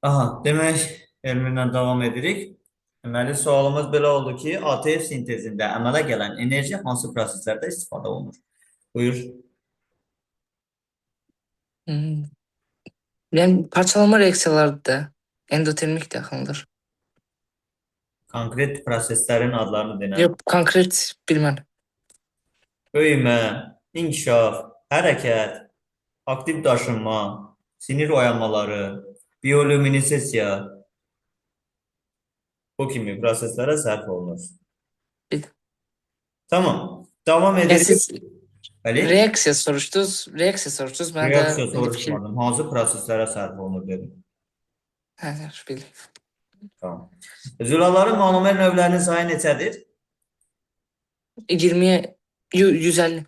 Aha, demək elminlə davam edirik. Deməli, sualımız belə oldu ki, ATF sintezində əmələ gələn enerji hansı proseslərdə istifadə olunur? Buyur. Hmm. Yani parçalama reaksiyaları da endotermik de yaxındır. Konkret proseslərin adlarını denən. Yox, konkret bilmən. Böyümə, inkişaf, hərəkət, aktiv daşınma, sinir oyanmaları, biyolüminesesiya bu kimi proseslərə sərf olunur. Bil. Tamam. Davam Yani edirik. siz Bəli. reaksiya soruşdunuz. Ben de Reaksiya indi fikir. soruşmadım. Hansı proseslərə sərf olunur dedim. Hə, yaxşı bil. Tamam. Zülalların monomer növlərinin sayı neçədir? 20'ye 150.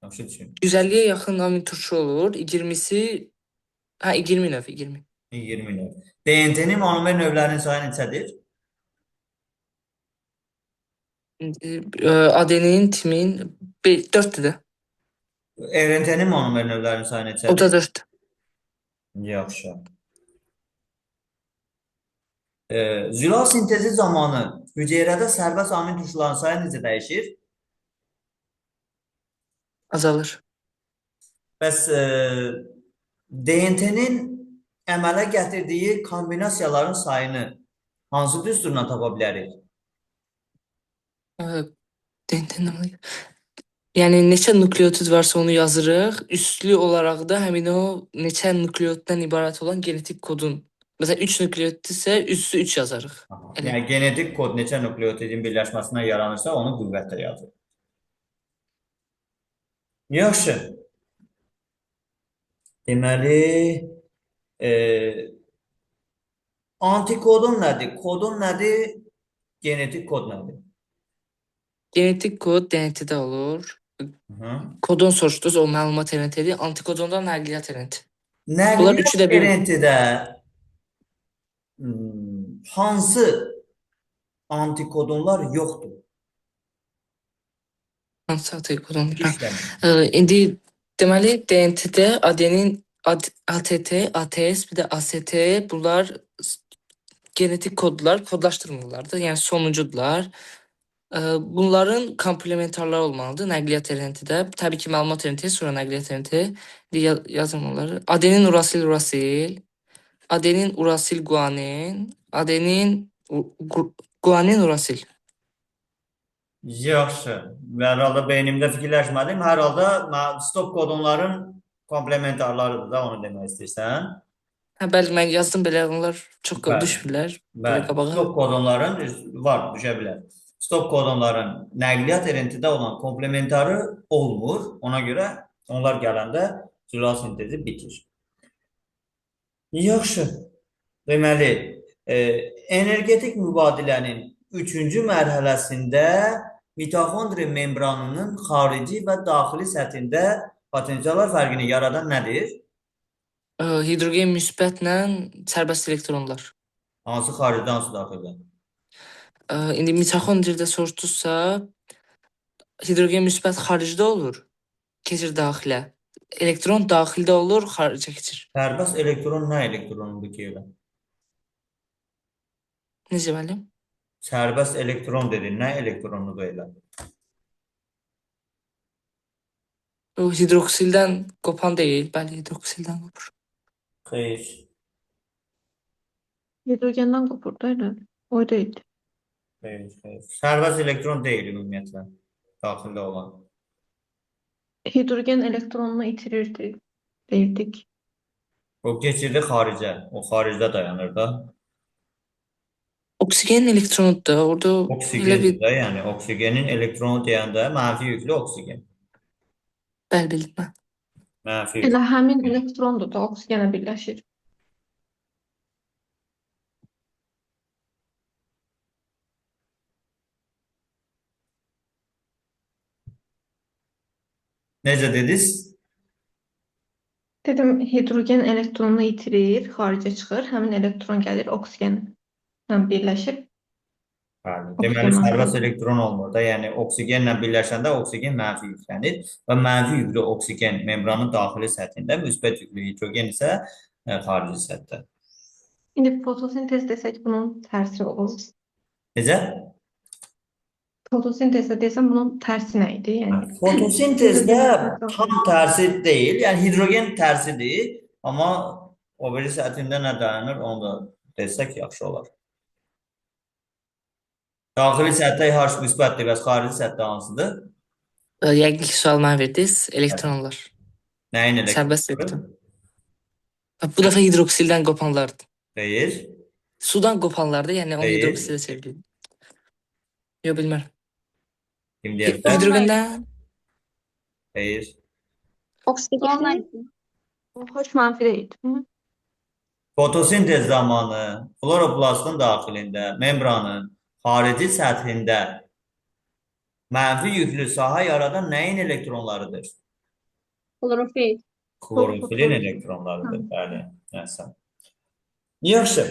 Yaxşı düşün. 150'ye yaxın amin turşu olur. 20'si 20 növ 20. 20 növ. DNT-nin monomer növlərinin sayı neçədir? Adenin, timin 4'tü de. RNT-nin monomer növlərinin sayı O neçədir? da 4. Yaxşı. Zülal sintezi zamanı hüceyrədə sərbəst amin turşularının sayı necə dəyişir? Azalır. Bəs DNT-nin əmələ gətirdiyi kombinasiyaların sayını hansı düsturla tapa bilərik? DNT'nin yani neçə nukleotid varsa onu yazırıq. Üslü olaraq da həmin o neçə nukleotiddən ibarət olan genetik kodun. Məsələn 3 nukleotidsə üssü 3 yazarıq. Elə. Yəni genetik kod neçə nukleotidin birləşməsindən yaranırsa, onu qüvvətlə yazır. Yaxşı. Deməli, e, antikodon nədir? Kodon nədir? Genetik kod nədir? Genetik kod DNT-də olur. Hı. Kodon soruşdunuz, o məlumat RNT-dir. Antikodonda nəqliyyat RNT. Bunlar üçü Nəqliyyat də bir RNT-də hansı antikodonlar yoxdur? hansı antikodondur? İşləmir. İndi deməli DNT-də adenin, ATT, ATS, bir də AST bunlar genetik kodlar, kodlaşdırmırlar da, yəni sonuncudular. Bunların komplementarları olmalıdır nəqliyyat RNT-də. Təbii ki, məlumat RNT, sonra nəqliyyat RNT yazın onları. Adenin urasil urasil, adenin urasil guanin, adenin guanin urasil. Yaxşı. Hər halda beynimdə fikirləşmədim. Hər halda stop kodonların komplementarlarıdır da, onu demək istəyirsən. Hə, bəli, mən yazdım belə, onlar çox Bəli. düşmürlər belə Bəli. qabağa. Stop kodonların var, düşə bilər. Stop kodonların nəqliyyat RNT-də olan komplementarı olmur. Ona görə onlar gələndə zülal sintezi bitir. Yaxşı. Deməli, energetik mübadilənin üçüncü mərhələsində mitoxondri membranının xarici və daxili səthində potensiallar fərqini yaradan nədir? Hidrogen müsbətlə sərbəst elektronlar. Hansı xaricdə, hansı daxildə? İndi mitoxondriyada soruşdunuzsa, hidrogen müsbət xaricdə olur, keçir daxilə. Elektron daxildə olur, xaricə keçir. Sərbəst elektron nə elektronudur ki elə? Necə müəllim? Sərbəst elektron dedin, nə elektronudur elə? O hidroksildən qopan deyil, bəli, hidroksildən qopur. Xeyr. Hidrogenden kopurdaydı. O değildi. Xeyr, xeyr. Sərbəst elektron deyil ümumiyyətlə, daxildə olan. Hidrogen elektronunu itirirdi. Değildik. O keçirdi xaricə, o xaricdə dayanır da. Oksigenin elektronudur da, orada elə Oksigendir bir, də, yəni oksigenin elektronu deyəndə mənfi yüklü oksigen. bəli, bilməm. Mənfi Elə yüklü. həmin elektrondur da oksigenə birləşir. Necə dediniz? Dedim hidrogen elektronunu itirir, xaricə çıxır. Həmin elektron gəlir oksigenlə birləşib Bəli. Deməli, Oksigen mənfi sərbəst yüklü. elektron olmur da. Yəni, oksigenlə birləşəndə oksigen mənfi yüklənir və mənfi yüklü oksigen membranın daxili səthində, müsbət yüklü hidrogen isə xarici səthdə. İndi fotosintez desək bunun tərsi olur. Necə? Fotosintezdə desəm bunun tərsi nə idi? Yəni Fotosintezdə hidrogen tam tərsi deyil. Yəni, hidrogen tərsidir, amma o biri səthində nə dayanır, onu da desək yaxşı olar. Daxili səthdə H müsbətdir və xarici səthdə hansıdır? Yəqin ki, sual mənə verdiniz. Elektronlar. Nəyin Sərbəst elektronları? elektron. Bu dəfə hidroksildən qopanlardır. Deyil. Sudan qopanlardır, yəni onu Deyil. hidroksilə çevrilir. Yox, bilmərəm. Kim deyə bilər? Hidrogendən Deyil. Oksigen hoş mənfi deyil. Hı? Fotosintez zamanı floroplastın daxilində, membranın xarici səthində mənfi yüklü sahə yaradan nəyin elektronlarıdır? Klorofil. Klorofilin elektronlarıdır. Bəli, nəsə. Yaxşı.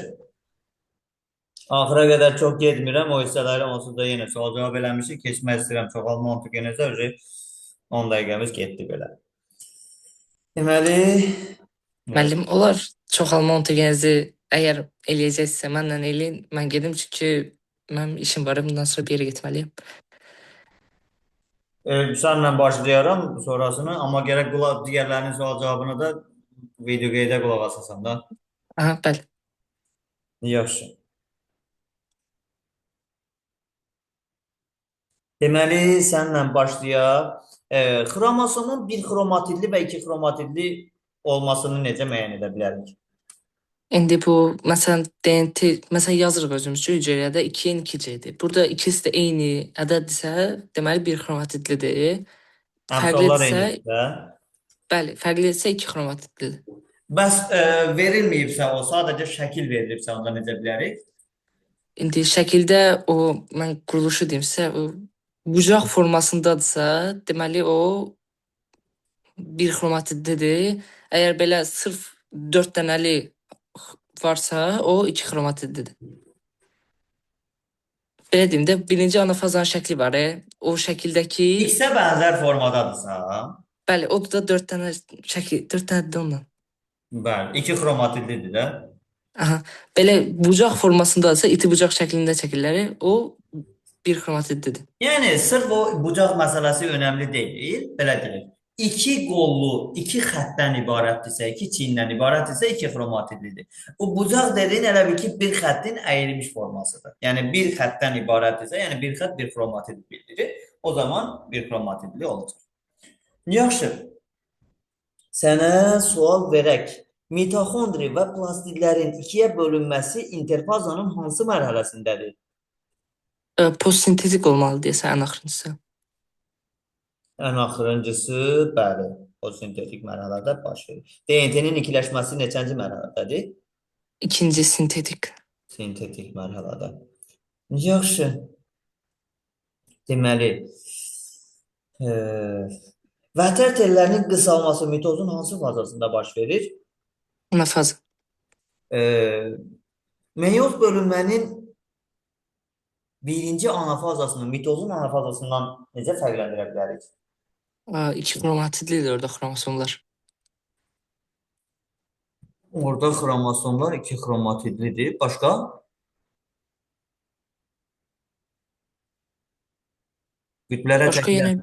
Axıra qədər çox getmirəm. O hissələri onsuz da yenə sual cavab eləmişik. Keçmək istəyirəm. Çoxalma antigenezə 10 dəqiqəmiz getdi belə. Deməli, müəllim, olar çoxalma antigenezi əgər eləyəcəksə mənlə eləyin. Mən gedim çünki mənim işim var. Bundan sonra bir yerə getməliyəm. sənlə başlayaram sonrasını, amma gərək digərlərinin sual cavabını da video qeydə qulaq asasan da. Aha, bəli. Yaxşı. Deməli, sənlə başlayaq. Xromosomun bir xromatidli və iki xromatidli olmasını necə müəyyən edə bilərik? İndi bu, məsələn, DNT, məsələn, yazırıq özümüz üçün hüceyrədə 2N 2C-dir. Burada ikisi də eyni ədəddirsə, deməli bir xromatidlidir. Əmsallar Fərqlidirsə, eynidirsə. bəli, fərqlidirsə iki xromatidlidir. Bəs verilməyibsə, o sadəcə şəkil verilibsə, onda necə bilərik? İndi şəkildə o, mən quruluşu deyimsə, o bucaq formasındadırsa, deməli o bir xromatidlidir. Əgər belə sırf 4 dənəli varsa, o iki xromatidlidir. Belə deyim də, birinci anafazanın şəkli var. O şəkildəki, X-ə bənzər formadadirsə, bəli, o da 4 dənə şəkil, 4 dənədir ondan. bəli, iki xromatidlidir də. Aha. Belə bucaq formasındadırsa, iti bucaq şəklində çəkirlər. O bir xromatidlidir. Yəni, sırf o bucaq məsələsi önəmli deyil, belə deyək. İki qollu, iki xəttdən ibarətdirsə, iki çiyndən ibarətdirsə, iki xromatidlidir. Bu bucaq dediyin elə bil ki, bir xəttin əyilmiş formasıdır. Yəni, bir xəttdən ibarətdirsə, yəni bir xətt bir xromatidli bildirir. O zaman bir xromatidli olacaq. Yaxşı. Sənə sual verək. Mitoxondri və plastidlərin ikiyə bölünməsi interfazanın hansı mərhələsindədir? Postsintetik olmalı deyəsən ən axırıncısı. Ən axırıncısı, bəli, fotosintetik mərhələdə baş verir. DNT-nin ikiləşməsi neçənci mərhələdədir? İkinci sintetik. Sintetik mərhələdə. Yaxşı. Deməli, vətər tellərinin qısalması mitozun hansı fazasında baş verir? Anafaza. Meyoz bölünmənin birinci anafazasını mitozun anafazasından necə fərqləndirə bilərik? İki xromatidlidir orada xromosomlar. Orada xromosomlar iki xromatidlidir. Başqa? Başqa yenə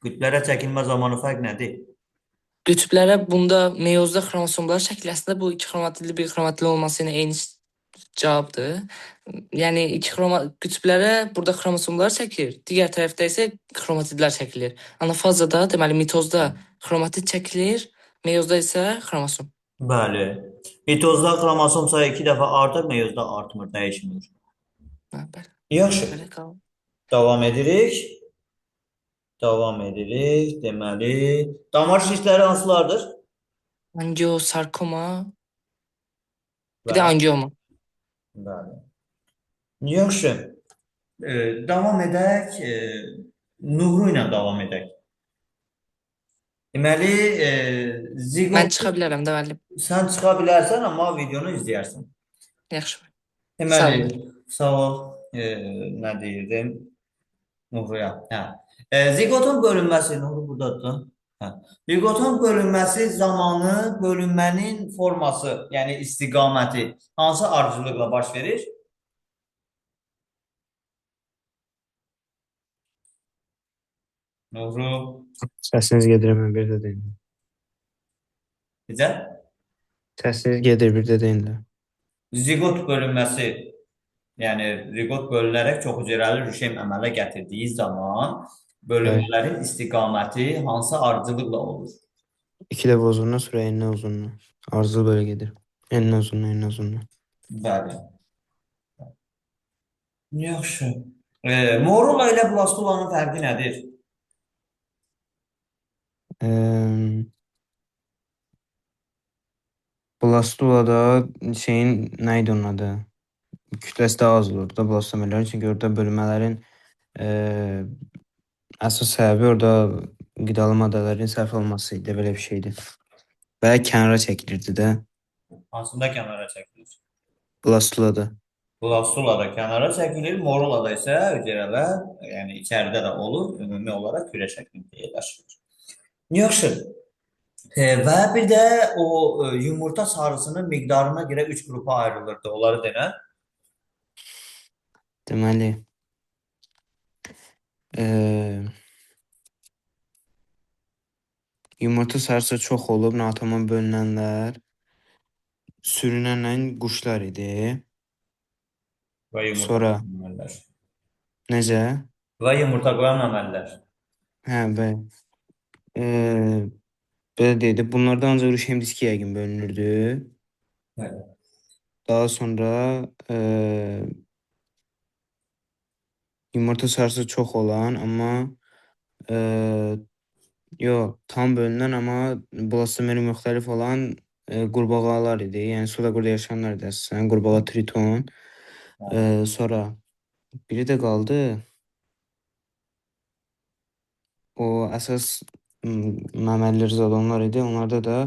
Qütblərə çəkilmə zamanı fərq nədir? qütblərə bunda meyozda xromosomlar şəkli əslində bu iki xromatidli bir xromatidli olması ilə eyni cavabdır. Yəni qütblərə burada xromosomlar çəkilir, digər tərəfdə isə xromatidlər çəkilir. Anafazada, deməli mitozda xromatid çəkilir, meyozda isə xromosom. Bəli. Mitozda xromosom sayı 2 dəfə artır, meyozda artmır, dəyişmir. Bəli. Yaxşı. Belə qalır. Davam edirik. Deməli, damar şişləri hansılardır? Angiosarkoma, bir də angioma. Bəli. Yaxşı. Davam edək. Nuğru ilə davam edək. Deməli, Mən çıxa bilərəm də müəllim. sən çıxa bilərsən, amma videonu izləyərsən. Yaxşı. Deməli, sağ ol. Nə deyirdim? Nuhruya. Hə. Ziqotun bölünməsi, Nuhru buradadır. Hə. Ziqotun bölünməsi zamanı bölünmənin forması, yəni istiqaməti hansı ardıcıllıqla baş verir? Nuhru, Səsiniz gedir, mən bir də deyin. bizə Səsiniz gedir, bir də deyin də. ziqot bölünməsi, yəni ziqot bölünərək çox hüceyrəli rüşem əmələ gətirdiyi zaman bölünmələrin istiqaməti hansı ardıcıllıqla olur? 2 dəfə uzunluğa, sonra enlə uzunluğa. Arzu böyle gedir. Enlə uzunluğa, enlə uzunluğa. Bəli. Yaxşı. Morula ilə blastulanın fərqi nədir? Blastula'da şeyin neydi onun adı? Kütləsi daha az olurdu da blastulaların. Çünki orada bölünmələrin əsas səbəbi orada qidalı maddələrin sərf olması idi. Belə bir şeydi. Və kənara çəkilirdi də. Hansında kənara çəkilir? Blastula'da. Blastulada kənara çəkilir, morulada isə hüceyrələr, yəni içəridə də olur, ümumi olaraq kürə şəklində yerləşir. Yaxşı. Və bir də o yumurta sarısının miqdarına görə 3 qrupa ayrılırdı. Onları denə. Deməli, yumurta sarısı çox olub, natama bölünənlər sürünənlə quşlar idi. Və yumurta Sonra qoyan məməlilər. necə? Və yumurta qoyan məməlilər. Hə, bəli. Belə deyildi. Bunlardan ancaq rüşem diski yəqin bölünürdü. Bəli. Daha sonra yumurta sarısı çox olan, amma yox, tam bölünən, amma blastomeri müxtəlif olan qurbağalar idi. Yəni suda qurda yaşayanlar idi əsasən. Qurbağa triton. Sonra biri də qaldı. O əsas məməliləri zad onlar idi. Onlarda da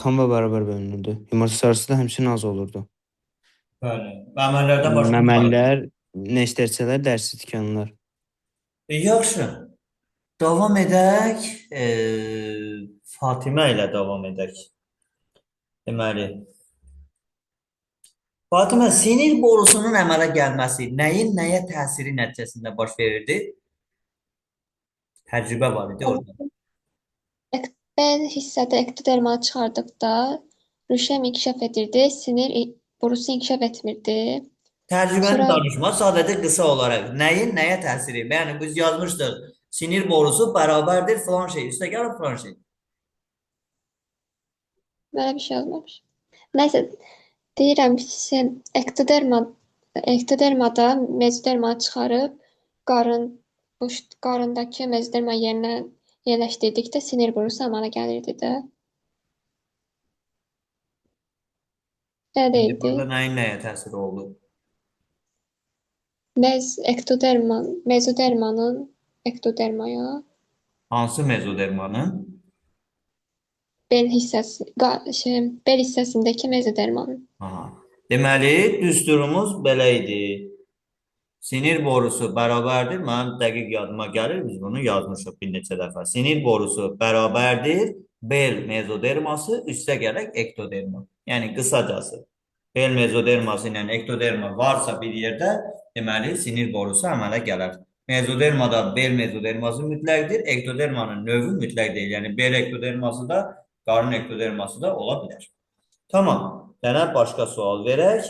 tam və bərabər bölünürdü. Yumurta sarısı da həmçinin az olurdu. Bəli. Məməllərdən başqa Məməlilər nə istərsələr dərsi tikanlar. Yaxşı. Davam edək. Fatimə ilə davam edək. Deməli, Fatimə, sinir borusunun əmələ gəlməsi nəyin nəyə təsiri nəticəsində baş verirdi? Təcrübə var idi orada. Ben hissədə ektodermanı çıxardıqda rüşem inkişaf edirdi, sinir borusu inkişaf etmirdi. Təcrübəni Sonra danışma, sadəcə qısa olaraq nəyin nəyə təsiri? Yəni biz yazmışdıq, sinir borusu bərabərdir filan şey, üstə gəlib filan şey. böyle bir şey olmamış. Neyse, deyirəm ki, ektodermada mezodermanı çıxarıb qarındakı mezoderma yerinə yerləşdirdikdə sinir borusu əmələ gəlirdi də. Elə İndi burada deyildi. nəyin nəyə təsiri oldu? Mezodermanın ektodermaya Hansı mezodermanın? bel hissəsindəki mezodermanın. Aha. Deməli, düsturumuz belə idi. Sinir borusu bərabərdir. Mənim dəqiq yadıma gəlir. Biz bunu yazmışıq bir neçə dəfə. Sinir borusu bərabərdir. Bel mezoderması üstə gələk ektoderma. Yəni qısacası bel mezoderması ilə ektoderma varsa bir yerdə, deməli sinir borusu əmələ gələr. Mezodermada bel mezoderması mütləqdir. Ektodermanın növü mütləq deyil. Yəni bel ektoderması da, qarın ektoderması da ola bilər. Tamam. Sənə başqa sual verək.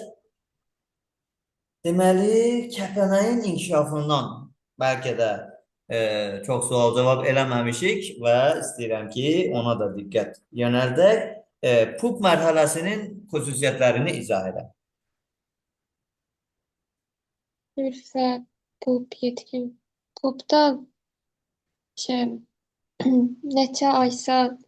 Deməli, kəpənəyin inkişafından bəlkə də çox sual-cavab eləməmişik və istəyirəm ki, ona da diqqət yönəldək. Pup mərhələsinin xüsusiyyətlərini izah edək. Zülfə, pup, yetkin. Pupda neçə aysa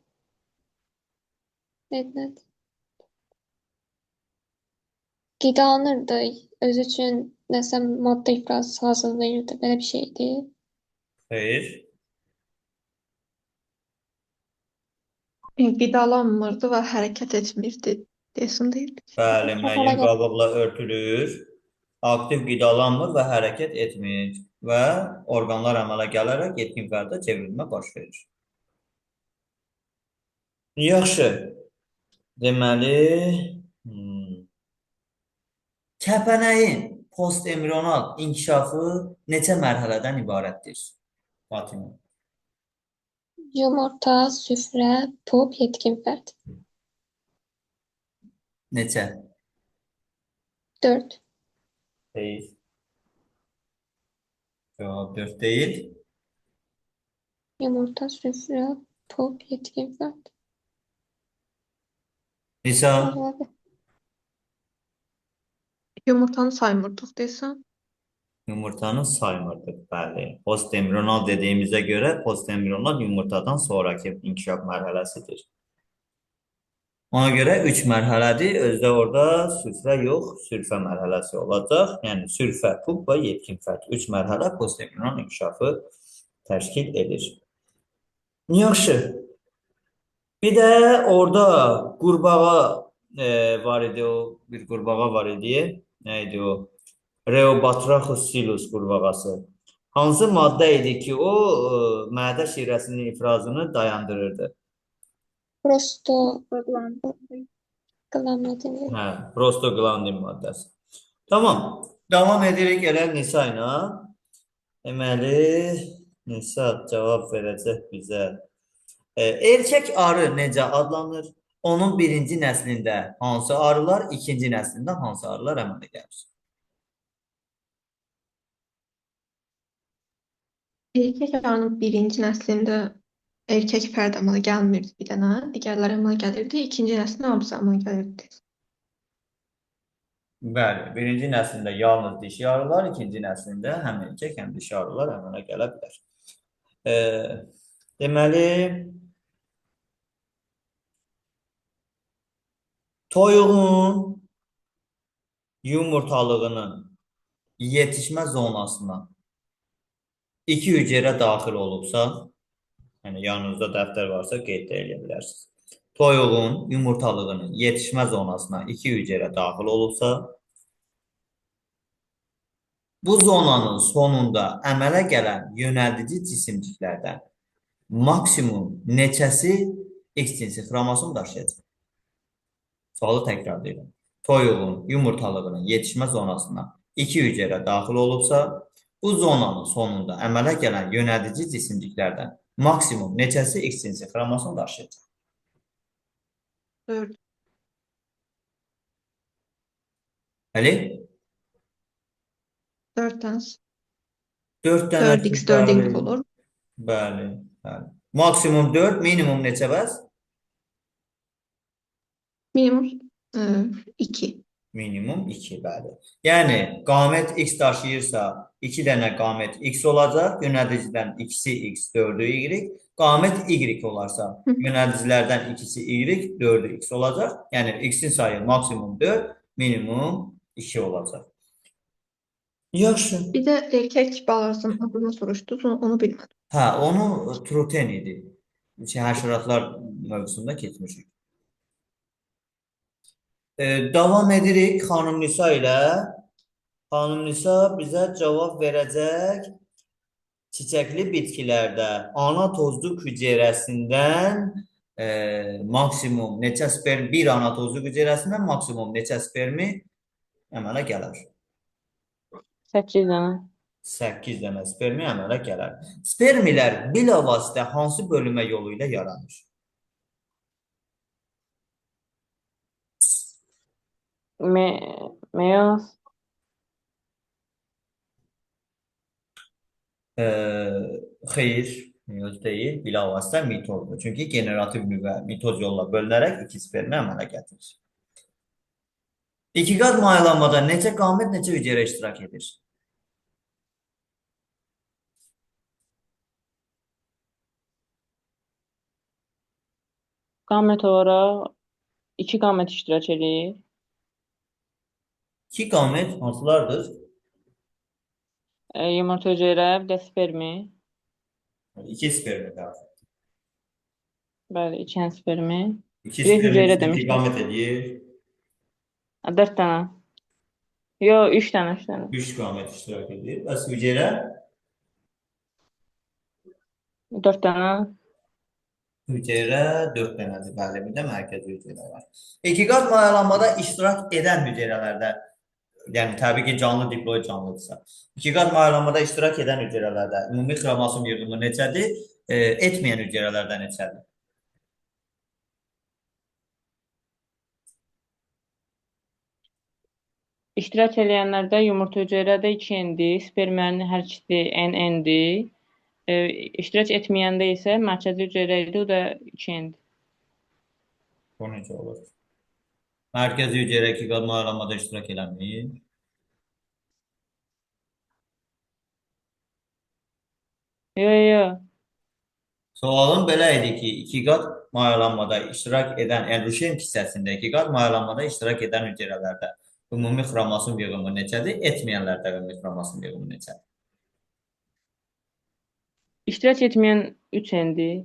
qidalanırdı, özü üçün nəsə maddə ifrazı hazırlayırdı, belə bir şeydi. Xeyr. Qidalanmırdı və hərəkət etmirdi desin deyil. Bəli, müəyyən qabıqla örtülür. Aktiv qidalanmır və hərəkət etmir və orqanlar əmələ gələrək yetkin fərdə çevrilmə baş verir. Yaxşı. Deməli, kəpənəyin postembrional inkişafı neçə mərhələdən ibarətdir? Fatimə. Yumurta, süfrə, pop, yetkin fərd. Neçə? 4. Deyil. Cavab 4 deyil. Yumurta, süfrə, pop, yetkin fərd. Nisa. Cavabı. Yumurtanı saymırdıq desən. Yumurtanı saymırdıq, bəli. Postembrional dediyimizə görə postembrional yumurtadan sonraki inkişaf mərhələsidir. Ona görə 3 mərhələdir. Özdə orada süfrə yox, sülfə mərhələsi olacaq. Yəni sülfə, pub və yetkin fərd. 3 mərhələ postembrional inkişafı təşkil edir. Yaxşı. Bir də orada qurbağa var idi, bir qurbağa var idi. Nə idi o? Rheobatrachus silus qurbağası. Hansı maddə idi ki, o mədə şirəsinin ifrazını dayandırırdı? Prostaglandin. Hə, prostaglandin maddəsi. Tamam. Davam edirik elə Nisa ilə. Deməli, Nisa cavab verəcək bizə. Erkək arı necə adlanır? Onun birinci nəslində hansı arılar, ikinci nəslində hansı arılar əmələ gəlir? Erkək arının birinci nəslində erkək fərd əmələ gəlmirdi bir dənə. Digərləri əmələ gəlirdi. İkinci nəslində hamısı əmələ gəlirdi. Bəli, birinci nəslində yalnız dişi arılar, ikinci nəslində həm erkək, həm dişi arılar əmələ gələ bilər. Deməli, toyuğun yumurtalığının yetişmə zonasına 2 hüceyrə daxil olubsa, yəni yanınızda dəftər varsa qeyd də edə bilərsiniz. Toyuğun yumurtalığının yetişmə zonasına 2 hüceyrə daxil olubsa, bu zonanın sonunda əmələ gələn yönəldici cisimciklərdən maksimum neçəsi X cinsi xromosom daşıyacaq? Sualı təkrarlayıram. Toyuğun yumurtalığının yetişmə zonasına 2 hüceyrə daxil olubsa, bu zonanın sonunda əmələ gələn yönəldici cisimciklərdən maksimum neçəsi X cinsi xromosom daşıyacaq? 4. Bəli? 4 dənə. 4 dənə 4x 4y olur. Bəli, bəli. Maksimum 4, minimum neçə bəs? Minimum 2. Minimum 2, bəli. Yəni, qamət X daşıyırsa, 2 dənə qamət X olacaq. Yönəldicidən ikisi X, 4-ü Y. Qamət Y olarsa, yönəldicilərdən ikisi Y, 4-ü X olacaq. Yəni, X-in sayı maksimum 4, minimum 2 olacaq. Yaxşı. Bir də erkək balasının adını soruşdunuz, onu bilmədim. Hə, onu truten idi. Həşəratlar mövzusunda keçmişik. Davam edirik xanım Nisa ilə. Xanım Nisa bizə cavab verəcək. Çiçəkli bitkilərdə ana tozluq hüceyrəsindən maksimum neçə sperm, bir ana tozluq hüceyrəsindən maksimum neçə spermi əmələ gələr? 8 dənə. 8 dənə spermi əmələ gələr. Spermilər bilavasitə hansı bölünmə yolu ilə yaranır? Meyoz. Xeyr, meyoz deyil, bilavasitə mitozdur. Çünki generativ nüvə mitoz yolla bölünərək 2 spermi əmələ gətirir. İkiqat mayalanmada neçə qamət, neçə hüceyrə iştirak edir? Qamət olaraq 2 qamət iştirak edir. 2 qamət hansılardır? Yumurta hüceyrə, bir də spermi. 2 spermi daxil. Bəli, 2 spermi. 2 Bir hüceyrə spermi 2 demişdim. qamət edir. 4 dənə. Yo, 3 dənə, 3 dənə. 3 qamət iştirak edir. Bəs hüceyrə? 4 dənə. Hüceyrə 4 dənədir. Bəli, bir də mərkəzi hüceyrə var. İkiqat mayalanmada iştirak edən hüceyrələrdə, yəni təbii ki, canlı diploid canlıdırsa, ikiqat mayalanmada iştirak edən hüceyrələrdə ümumi xromosom yığımı neçədir? Etməyən hüceyrələrdə neçədir? İştirak edənlərdə yumurta hüceyrədə 2N-dir, spermlərin hər ikisi NN-dir. İştirak etməyəndə isə mərkəzi hüceyrə idi, o da 2N-dir. Bu necə olur? Mərkəzi hüceyrə ikiqat mayalanmada iştirak eləmir. Yo. Sualım belə idi ki, ikiqat mayalanmada iştirak edən, yəni Ruşen hissəsində ikiqat mayalanmada iştirak edən hüceyrələrdə ümumi xromosom yığımı neçədir? Etməyənlərdə ümumi xromosom yığımı neçədir? İştirak etməyən 3N-dir.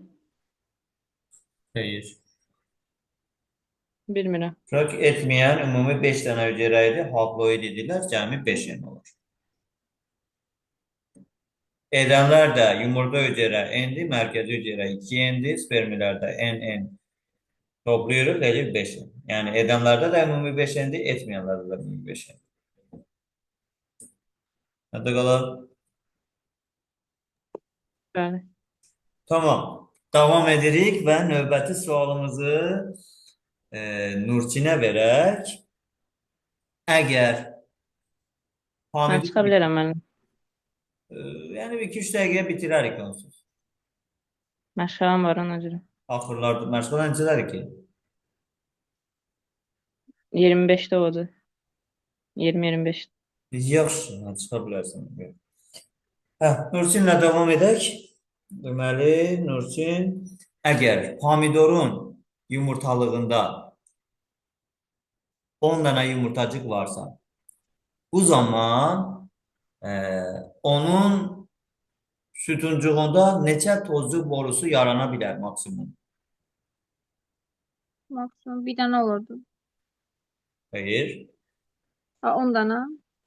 Xeyr. Bilmirəm. İştirak etməyən ümumi 5 dənə hüceyrə idi, haploid idilər, cəmi 5 n olur. Edənlər də yumurta hüceyrə N-dir, mərkəzi hüceyrə 2N-dir, spermilərdə NN toplayırıq, eləyir 5N. Yəni edənlərdə də ümumi 5N-dir, etməyənlərdə də ümumi 5N. Nədə qalır? Bəli. Tamam. Davam edirik və növbəti sualımızı Nurçinə verək. Əgər Mən çıxa bilərəm mən. Yəni 2-3 dəqiqəyə bitirərik onsuz. Məşğələm var ona görə. Axırlarda məşğul neçələri ki? 25-də olacaq. 20-25. Yaxşı, çıxa bilərsən. Nurçinlə davam edək. Deməli, Nurçin, əgər pomidorun yumurtalığında 10 dənə yumurtacıq varsa, bu zaman onun sütuncuğunda neçə tozcu borusu yarana bilər maksimum? Maksimum bir dənə olurdu. Xeyr, 10 dənə.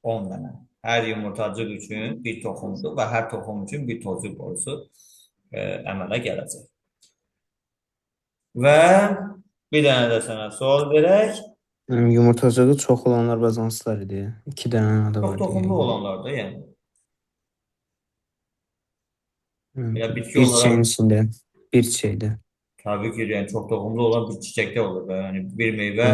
10 dənə. Hər yumurtacıq üçün bir toxumdur və hər toxum üçün bir tozcu borusu əmələ gələcək. Və bir dənə də sənə sual verək. Yumurtacığı çox olanlar bəzən hansılar idi? 2 dənə də Çox var. toxumlu olanlar da yəni. Elə bitki Bir olaraq çiçəyin içində bir çiçəkdə. təbii ki, yəni çox toxumlu olan bir çiçəkdə olur da. Yəni bir meyvə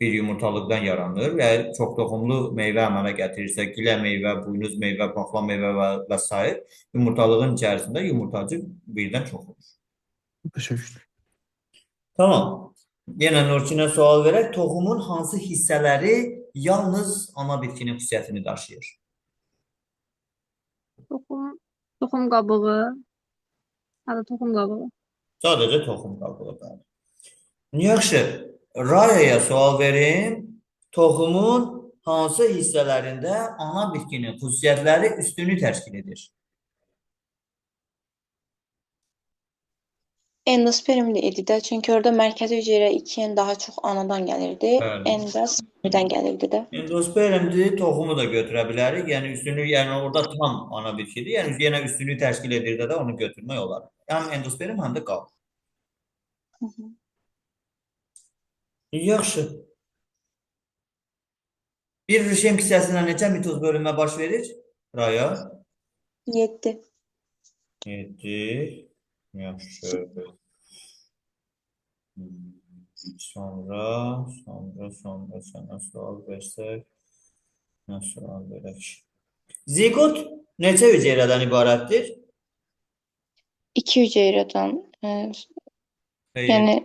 bir yumurtalıqdan yaranır və çox toxumlu meyvə əmələ gətirirsə, gilə meyvə, buynuz meyvə, paxla meyvə və s. yumurtalığın içərisində yumurtacıq birdən çox olur. Başa düşdüm. Tamam. Yenə Nurçinə sual verək. Toxumun hansı hissələri yalnız ana bitkinin xüsusiyyətini daşıyır? Toxum qabığı. Hətta toxum qabığı. Sadəcə toxum qabığı. Yaxşı. Rayaya sual verim. Toxumun hansı hissələrində ana bitkinin xüsusiyyətləri üstünü təşkil edir? Endospermli idi də, çünki orada mərkəzi hüceyrə 2N daha çox anadan gəlirdi, Bəli. N də spermdən gəlirdi də. Endospermdir, toxumu da götürə bilərik. Yəni üstünlük, yəni orada tam ana bitkidir. Yəni yenə üstünlük təşkil edir də onu götürmək olar. Həm endosperm, həm də qab. Yaxşı. Bir rişem hissəsində neçə mitoz bölünmə baş verir? Raya? 7. 7. Yaxşı. Sonra sənə sual versək. Nə sual verək? Zigot neçə hüceyrədən ibarətdir? 2 hüceyrədən, yəni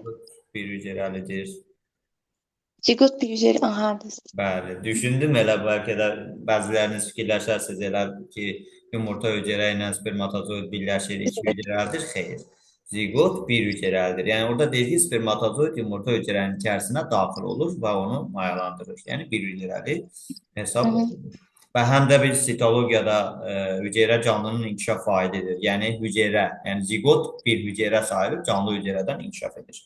Bir hüceyrəlidir. zigot bir hüceyrə, aha, Bəli, düşündüm elə bəlkə də bəziləriniz fikirləşərsiniz elə ki, yumurta hüceyrə ilə spermatozoid birləşir, 2 hüceyrəlidir. Xeyr. Zigot bir hüceyrəlidir. Yəni orada deyir ki, spermatozoid yumurta hüceyrənin içərisinə daxil olur və onu mayalandırır. Yəni bir hüceyrəli hesab olunur. və həm də biz sitologiyada hüceyrə canlının inkişaf faididir. Yəni hüceyrə, yəni ziqot bir hüceyrə sayılıb canlı hüceyrədən inkişaf edir.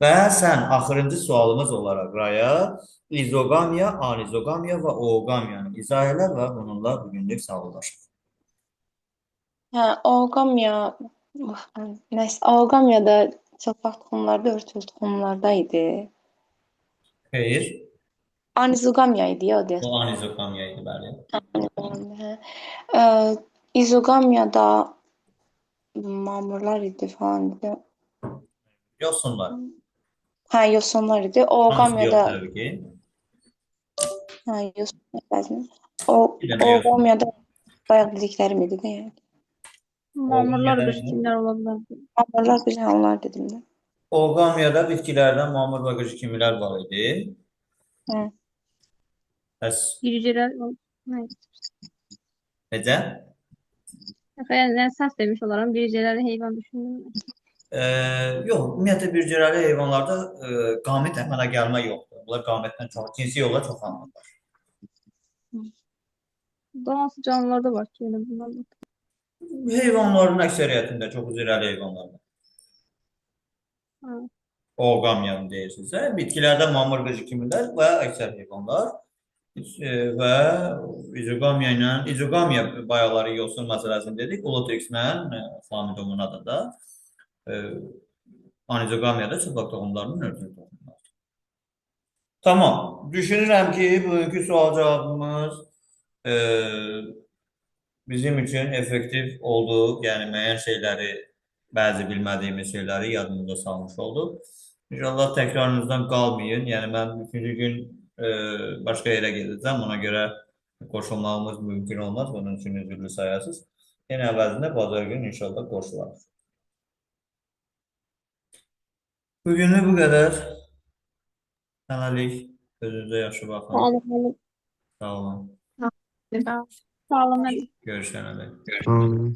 Və sən axırıncı sualımız olaraq Raya izoqamiya, anizoqamiya və ooqamiyanı izah elə və bununla bugünlük sağollaşıq. Hə, ooqamiya, nəsə, ooqamiyada çox vaxt toxumlarda örtülü toxumlarda idi. Xeyr, Anizoqamiya idi ya o o deyəsən. anizoqamiya idi, bəli. Hə. İzoqamiyada mamırlar idi falan idi. Yosunlar. Hə, yosunlar idi. Hamısı yox Ooqamiyada, təbii ki. hə, yosunlar bəzən. Bir dənə yosun. Ooqamiyada bayaq dediklərim idi də yəni. Mamırlar Ooqamiyada bir kimlər ola bilər? Mamırlar bir onlar dedim də. Ooqamiyada bitkilərdən mamır və qıcı kimilər var idi. Hə. Bəs Bircələr necə? yəni səs demiş olaram. Bircələri heyvan düşündüm. Yox, ümumiyyətlə bircələri heyvanlarda qamət əmələ gəlmə yoxdur. Bunlar qamətdən çox, cinsi yolla çoxalmırlar. Daha hansı canlılarda var ki, elə bunlar? Heyvanların əksəriyyətində çox hüceyrəli heyvanlar var. Ha. Ooqamiyanı deyirsinizsə, bitkilərdə mamır qıcı kimilər və əksər heyvanlar və izoqamiya bayaqları yosun məsələsini dedik, Ulutex-lə Flamidomun adında anizoqamiyada çılpaq toxumlarının örtülü toxumlar. Tamam, düşünürəm ki, bugünkü sual cavabımız bizim üçün effektiv oldu. Yəni müəyyən şeyləri, bəzi bilmədiyimiz şeyləri yadımıza salmış olduq. İnşallah təkrarınızdan qalmayın. Yəni mən üçüncü gün başqa yerə gedəcəm. Ona görə qoşulmağımız mümkün olmaz. Bunun üçün üzrlü sayasız. Yenə əvəzində bazar günü inşallah qoşularız. Bugünlük bu qədər. Hələlik. Özünüzə yaxşı baxın. Sağ olun. Sağ olun. Görüşənə dək. Tamam.